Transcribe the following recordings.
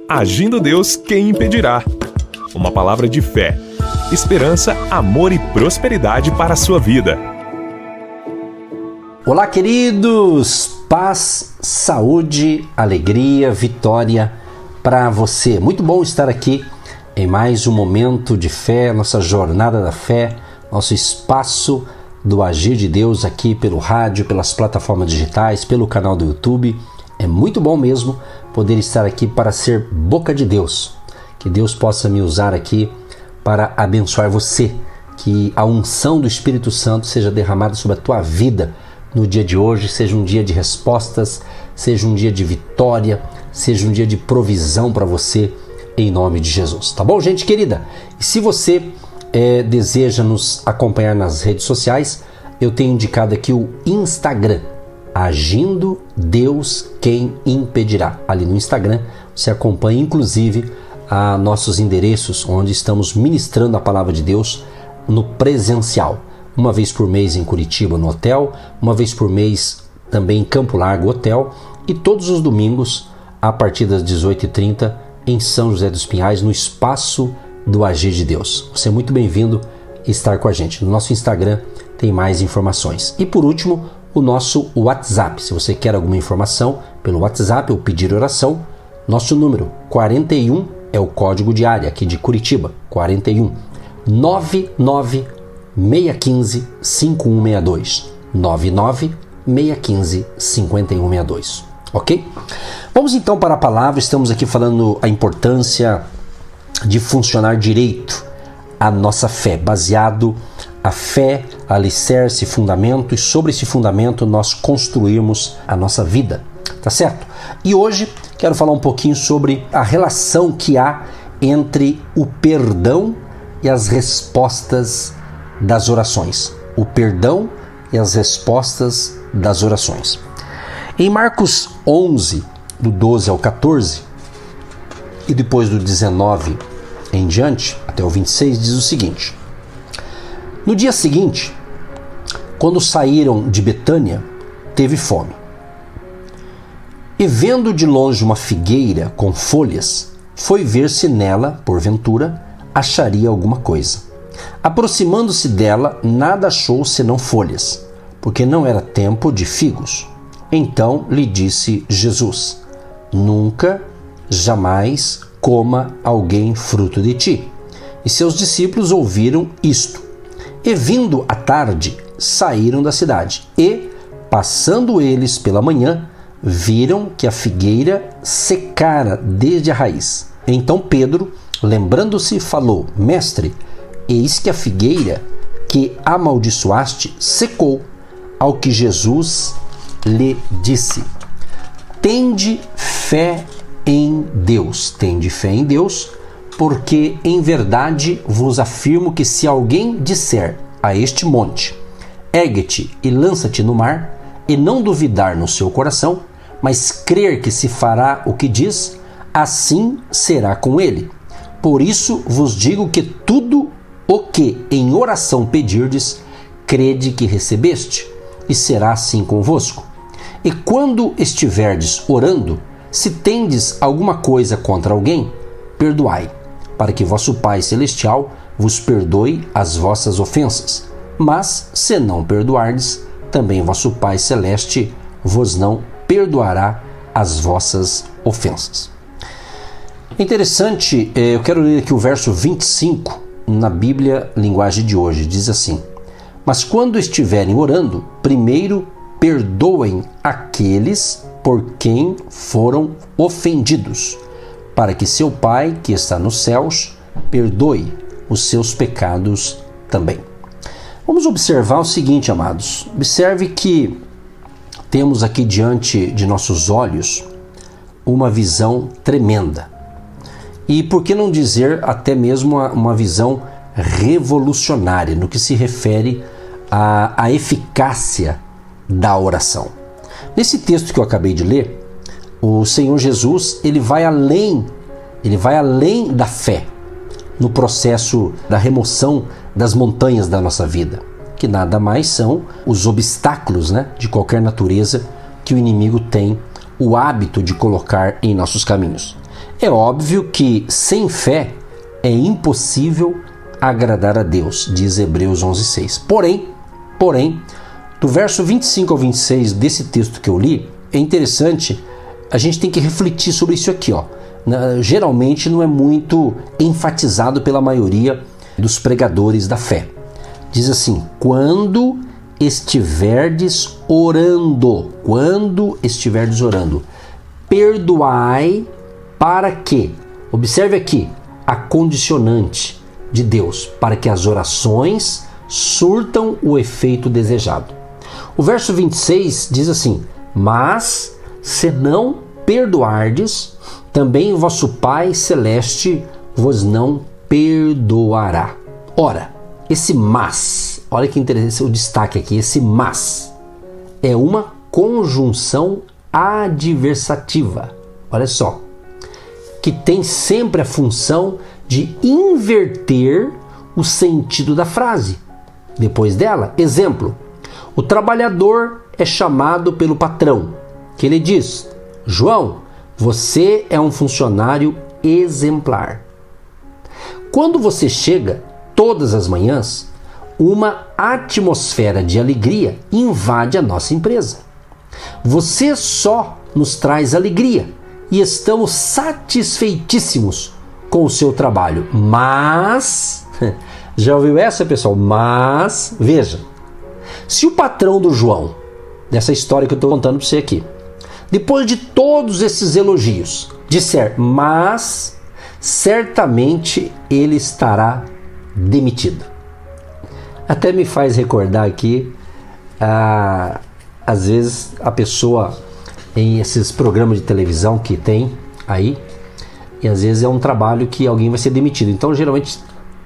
Agindo Deus, quem impedirá? Uma palavra de fé, esperança, amor e prosperidade para a sua vida. Olá, queridos! Paz, saúde, alegria, vitória para você. Muito bom estar aqui em mais um momento de fé, nossa jornada da fé, nosso espaço do Agir de Deus aqui pelo rádio, pelas plataformas digitais, pelo canal do YouTube. É muito bom mesmo poder estar aqui para ser boca de Deus. Que Deus possa me usar aqui para abençoar você. Que a unção do Espírito Santo seja derramada sobre a tua vida no dia de hoje. Seja um dia de respostas, seja um dia de vitória, seja um dia de provisão para você, em nome de Jesus. Tá bom, gente querida? E se você deseja nos acompanhar nas redes sociais, eu tenho indicado aqui o Instagram. Agindo Deus, quem impedirá? Ali no Instagram você acompanha inclusive nossos endereços onde estamos ministrando a palavra de Deus no presencial. Uma vez por mês em Curitiba no hotel, uma vez por mês também em Campo Largo Hotel e todos os domingos a partir das 18h30 em São José dos Pinhais no Espaço do Agir de Deus. Você é muito bem-vindo a estar com a gente. No nosso Instagram tem mais informações. E por último, o nosso WhatsApp. Se você quer alguma informação pelo WhatsApp ou pedir oração, nosso número 41 é o código de área aqui de Curitiba, 41 99 615 5162 99 615 5162. Ok? Vamos então para a palavra. Estamos aqui falando a importância de funcionar direito a nossa fé, baseado a fé, alicerce, fundamento, e sobre esse fundamento nós construirmos a nossa vida, tá certo? E hoje quero falar um pouquinho sobre a relação que há entre o perdão e as respostas das orações. O perdão e as respostas das orações. Em Marcos 11, do 12 ao 14, e depois do 19 em diante, até o 26, diz o seguinte: no dia seguinte, quando saíram de Betânia, teve fome. E vendo de longe uma figueira com folhas, foi ver se nela, porventura, acharia alguma coisa. Aproximando-se dela, nada achou senão folhas, porque não era tempo de figos. Então lhe disse Jesus: nunca, jamais coma alguém fruto de ti. E seus discípulos ouviram isto. E vindo à tarde, saíram da cidade. E, passando eles pela manhã, viram que a figueira secara desde a raiz. Então Pedro, lembrando-se, falou: Mestre, eis que a figueira que amaldiçoaste secou. Ao que Jesus lhe disse: Tende fé em Deus. Tende fé em Deus, porque em verdade vos afirmo que se alguém disser a este monte: ergue-te e lança-te no mar, e não duvidar no seu coração, mas crer que se fará o que diz, assim será com ele. Por isso vos digo que tudo o que em oração pedirdes, crede que recebeste, e será assim convosco. E quando estiverdes orando, se tendes alguma coisa contra alguém, perdoai, para que vosso Pai Celestial vos perdoe as vossas ofensas. Mas, se não perdoardes, também vosso Pai Celeste vos não perdoará as vossas ofensas. Interessante, eu quero ler aqui o verso 25 na Bíblia Linguagem de hoje. Diz assim: mas quando estiverem orando, primeiro perdoem aqueles por quem foram ofendidos, para que seu Pai, que está nos céus, perdoe os seus pecados também. Vamos observar o seguinte, amados. Observe que temos aqui diante de nossos olhos uma visão tremenda. E por que não dizer até mesmo uma visão revolucionária no que se refere à eficácia da oração. Nesse texto que eu acabei de ler, o Senhor Jesus ele vai além da fé no processo da remoção das montanhas da nossa vida, que nada mais são os obstáculos, de qualquer natureza que o inimigo tem o hábito de colocar em nossos caminhos. É óbvio que sem fé é impossível agradar a Deus, diz Hebreus 11:6. Porém, do verso 25 ao 26 desse texto que eu li, é interessante, a gente tem que refletir sobre isso aqui, ó. Geralmente não é muito enfatizado pela maioria dos pregadores da fé. Diz assim: quando estiverdes orando, perdoai para que, observe aqui, a condicionante de Deus, para que as orações surtam o efeito desejado. O verso 26 diz assim: mas se não perdoardes, também o vosso Pai Celeste vos não perdoará. Ora, esse mas, olha que interessante o destaque aqui, esse mas é uma conjunção adversativa, olha só, que tem sempre a função de inverter o sentido da frase. Depois dela, exemplo, o trabalhador é chamado pelo patrão, que ele diz: João, você é um funcionário exemplar. Quando você chega todas as manhãs, uma atmosfera de alegria invade a nossa empresa. Você só nos traz alegria e estamos satisfeitíssimos com o seu trabalho. Mas, já ouviu essa, pessoal? Mas, veja, se o patrão do João, dessa história que eu estou contando para você aqui, depois de todos esses elogios, disser mas, certamente ele estará demitido. Até me faz recordar aqui, às vezes a pessoa em esses programas de televisão que tem aí, e às vezes é um trabalho que alguém vai ser demitido. Então geralmente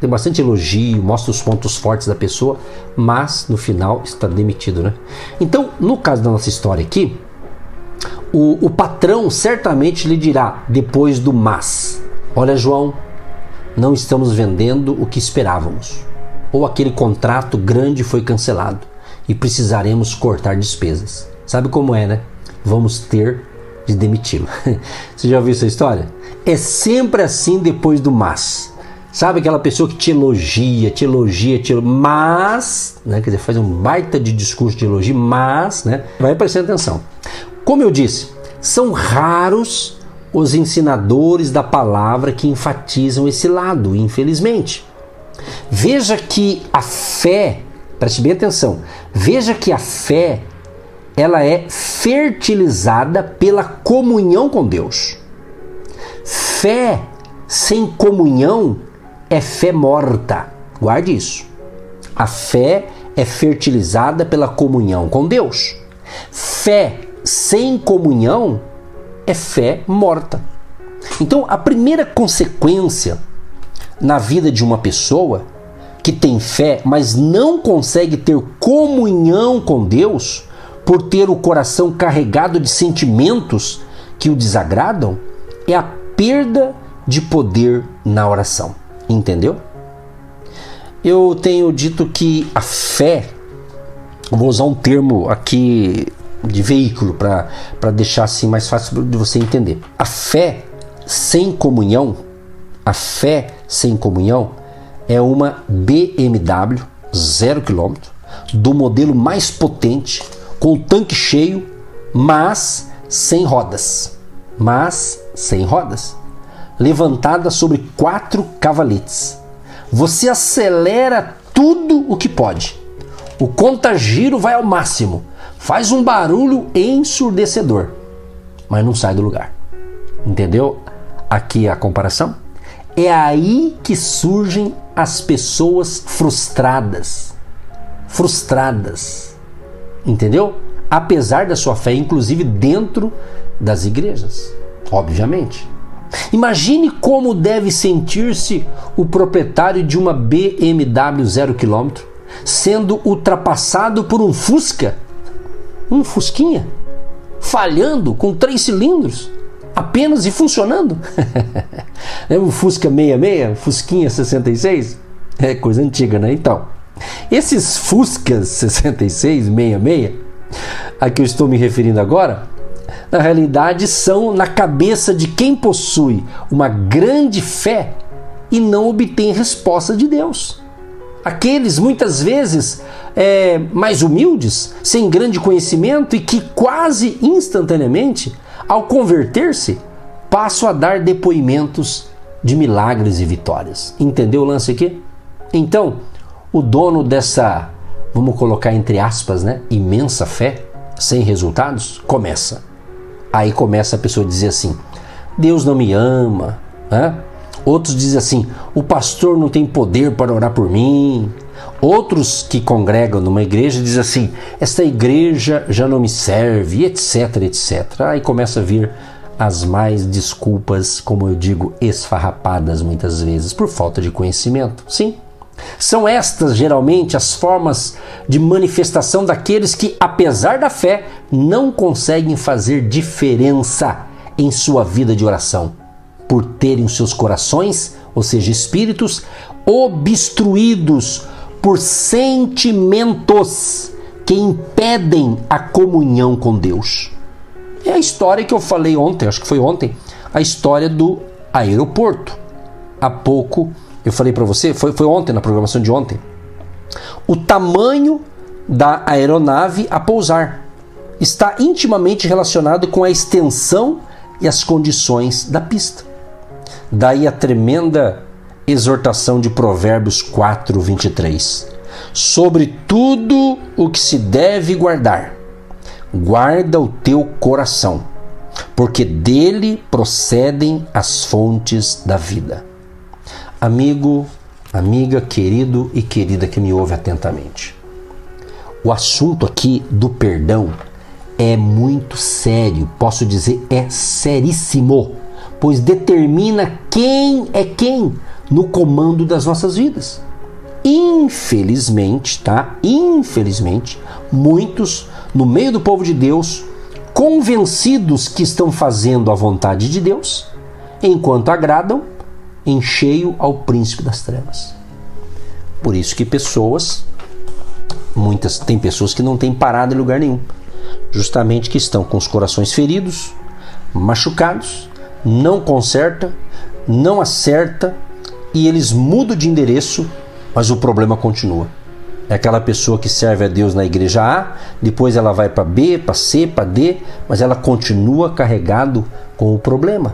tem bastante elogio, mostra os pontos fortes da pessoa, mas no final está demitido, né? Então, no caso da nossa história aqui, o patrão certamente lhe dirá depois do mas: olha, João, não estamos vendendo o que esperávamos, ou aquele contrato grande foi cancelado e precisaremos cortar despesas. Sabe como é, né? Vamos ter de demiti-lo. Você já ouviu essa história? É sempre assim depois do mas. Sabe aquela pessoa que te elogia, mas, né? Quer dizer, faz um baita de discurso de elogio, mas, né? Vai prestando atenção. Como eu disse, são raros os ensinadores da palavra que enfatizam esse lado, infelizmente. Veja que a fé, preste bem atenção, veja que a fé, ela é fertilizada pela comunhão com Deus. Fé sem comunhão é fé morta. Guarde isso. A fé é fertilizada pela comunhão com Deus. Fé sem comunhão é fé morta. Então, a primeira consequência na vida de uma pessoa que tem fé, mas não consegue ter comunhão com Deus, por ter o coração carregado de sentimentos que o desagradam, é a perda de poder na oração. Entendeu? Eu tenho dito que a fé, vou usar um termo aqui de veículo para deixar assim mais fácil de você entender. A fé sem comunhão é uma BMW 0 km do modelo mais potente, com o tanque cheio, mas sem rodas. Levantada sobre 4 cavaletes. Você acelera tudo o que pode. O contagiro vai ao máximo. Faz um barulho ensurdecedor, mas não sai do lugar. Entendeu? Aqui a comparação. É aí que surgem as pessoas frustradas. Entendeu? Apesar da sua fé, inclusive dentro das igrejas, obviamente. Imagine como deve sentir-se o proprietário de uma BMW 0 km sendo ultrapassado por um Fusquinha, falhando com 3 cilindros apenas e funcionando. Lembra o Fusca 66, Fusquinha 66? É coisa antiga, né? Então, esses Fuscas 66, 66, a que eu estou me referindo agora, na realidade, são na cabeça de quem possui uma grande fé e não obtém resposta de Deus. Aqueles, muitas vezes, mais humildes, sem grande conhecimento e que quase instantaneamente, ao converter-se, passam a dar depoimentos de milagres e vitórias. Entendeu o lance aqui? Então, o dono dessa, vamos colocar entre aspas, imensa fé, sem resultados, começa. Aí começa a pessoa a dizer assim, Deus não me ama. Outros dizem assim, o pastor não tem poder para orar por mim. Outros que congregam numa igreja dizem assim, esta igreja já não me serve, etc, etc. Aí começa a vir as mais desculpas, como eu digo, esfarrapadas muitas vezes, por falta de conhecimento. Sim, são estas geralmente as formas de manifestação daqueles que, apesar da fé, não conseguem fazer diferença em sua vida de oração, por terem os seus corações, ou seja, espíritos, obstruídos por sentimentos que impedem a comunhão com Deus. É a história que eu falei ontem, acho que foi ontem, a história do aeroporto. Há pouco eu falei para você, foi ontem, na programação de ontem, o tamanho da aeronave a pousar está intimamente relacionado com a extensão e as condições da pista. Daí a tremenda exortação de Provérbios 4:23. Sobre tudo o que se deve guardar, guarda o teu coração, porque dele procedem as fontes da vida. Amigo, amiga, querido e querida que me ouve atentamente. O assunto aqui do perdão é muito sério, posso dizer, é seríssimo, pois determina quem é quem no comando das nossas vidas. Infelizmente, Infelizmente, muitos no meio do povo de Deus, convencidos que estão fazendo a vontade de Deus, enquanto agradam em cheio ao príncipe das trevas. Por isso que tem pessoas que não têm parado em lugar nenhum, justamente que estão com os corações feridos, machucados, não conserta, não acerta, e eles mudam de endereço, mas o problema continua. É aquela pessoa que serve a Deus na igreja A, depois ela vai para B, para C, para D, mas ela continua carregado com o problema.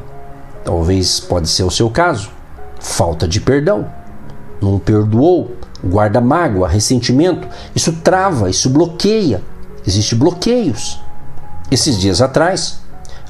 Talvez pode ser o seu caso. Falta de perdão. Não perdoou, guarda mágoa, ressentimento. Isso trava, isso bloqueia. Existem bloqueios. Esses dias atrás,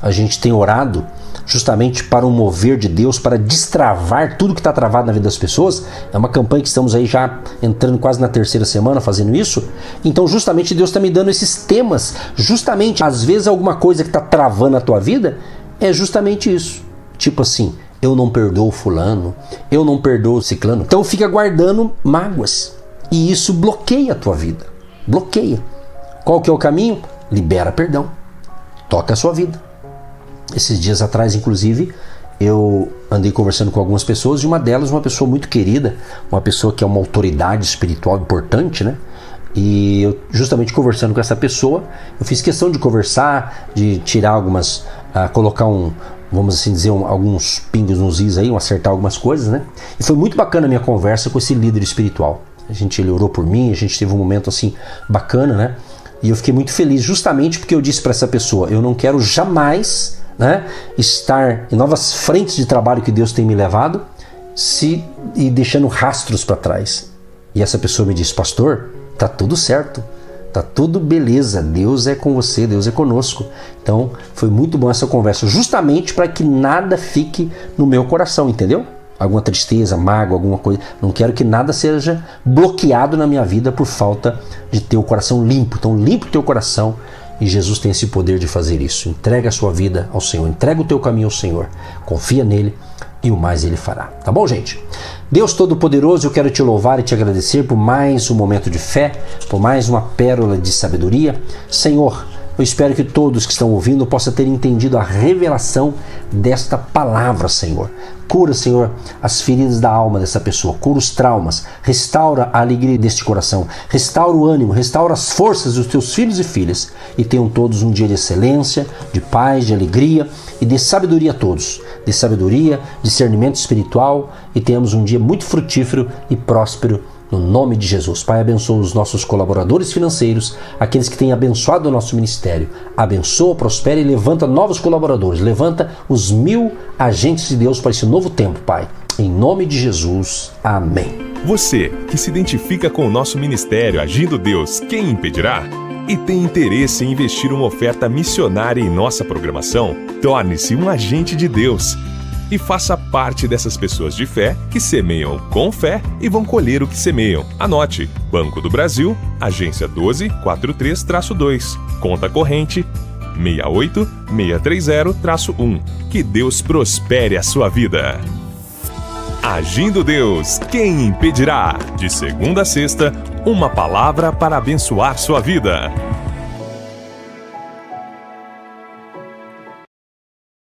a gente tem orado justamente para um mover de Deus, para destravar tudo que está travado na vida das pessoas. É uma campanha que estamos aí já entrando quase na 3ª semana fazendo isso. Então justamente Deus está me dando esses temas. Justamente, às vezes alguma coisa que está travando a tua vida é justamente isso. Tipo assim, eu não perdoo fulano, eu não perdoo ciclano. Então fica guardando mágoas. E isso bloqueia a tua vida. Bloqueia. Qual que é o caminho? Libera perdão. Toca a sua vida. Esses dias atrás, inclusive, eu andei conversando com algumas pessoas e uma delas, uma pessoa muito querida, uma pessoa que é uma autoridade espiritual importante, E eu, justamente conversando com essa pessoa, eu fiz questão de conversar, de tirar algumas, colocar vamos assim dizer, alguns pingos nos is aí, acertar algumas coisas, E foi muito bacana a minha conversa com esse líder espiritual. Ele orou por mim, a gente teve um momento assim bacana, E eu fiquei muito feliz justamente porque eu disse para essa pessoa, eu não quero jamais estar em novas frentes de trabalho que Deus tem me levado e deixando rastros para trás. E essa pessoa me disse, pastor, tá tudo certo, tá tudo beleza, Deus é com você, Deus é conosco. Então foi muito bom essa conversa, justamente para que nada fique no meu coração, entendeu? Alguma tristeza, mágoa, alguma coisa. Não quero que nada seja bloqueado na minha vida por falta de ter o coração limpo. Então limpa o teu coração. E Jesus tem esse poder de fazer isso. Entrega a sua vida ao Senhor, entrega o teu caminho ao Senhor, confia nele e o mais ele fará. Tá bom, gente? Deus Todo-Poderoso, eu quero te louvar e te agradecer por mais um momento de fé, por mais uma pérola de sabedoria. Senhor, Eu espero que todos que estão ouvindo possam ter entendido a revelação desta palavra, Senhor. Cura, Senhor, as feridas da alma dessa pessoa, cura os traumas, restaura a alegria deste coração, restaura o ânimo, restaura as forças dos teus filhos e filhas, e tenham todos um dia de excelência, de paz, de alegria e de sabedoria a todos. De sabedoria, discernimento espiritual, e tenhamos um dia muito frutífero e próspero, no nome de Jesus. Pai, abençoa os nossos colaboradores financeiros, aqueles que têm abençoado o nosso ministério. Abençoa, prospera e levanta novos colaboradores. Levanta os 1000 agentes de Deus para esse novo tempo, Pai. Em nome de Jesus. Amém. Você que se identifica com o nosso ministério Agindo Deus, quem impedirá? E tem interesse em investir uma oferta missionária em nossa programação? Torne-se um agente de Deus e faça parte dessas pessoas de fé que semeiam com fé e vão colher o que semeiam. Anote: Banco do Brasil, agência 1243-2, conta corrente 68630-1. Que Deus prospere a sua vida. Agindo Deus, quem impedirá? De segunda a sexta, uma palavra para abençoar sua vida.